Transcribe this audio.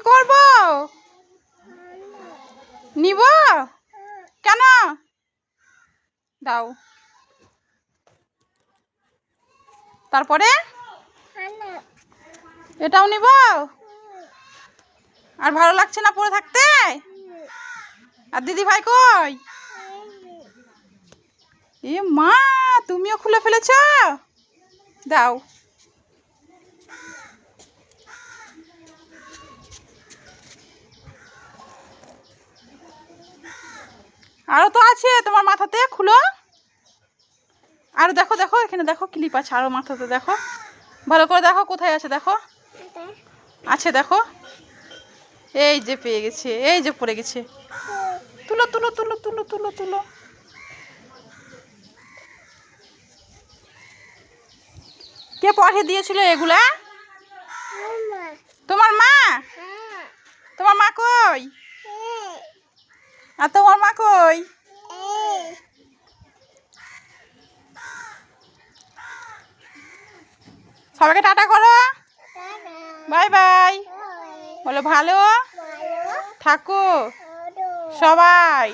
করব? নিব? কেন? দাও। তারপরে এটাও নিব? আর ভালো লাগছে না পরে থাকতে? আর দিদি ভাই কই? এ মা, তুমিও খুলে ফেলেছ? দাও। আরো তো আছে তোমার মাথাতে, খুলো। আর দেখো দেখো, এখানে দেখো ক্লিপ আছে আরো মাথাতে, দেখো ভালো করে দেখো কোথায় আছে, দেখো আছে দেখো। এই যে পেয়ে গেছে, এই যে পড়ে গেছে। তুলো তুলো তুলো তুলো তুলো তুলো। কে পাঠিয়ে দিয়েছিল এগুলা? তোমার মা? তোমার মা কই? আর তোমার মা কই? সবাইকে টাটা করো, বাই বাই বলো, ভালো থাকো সবাই।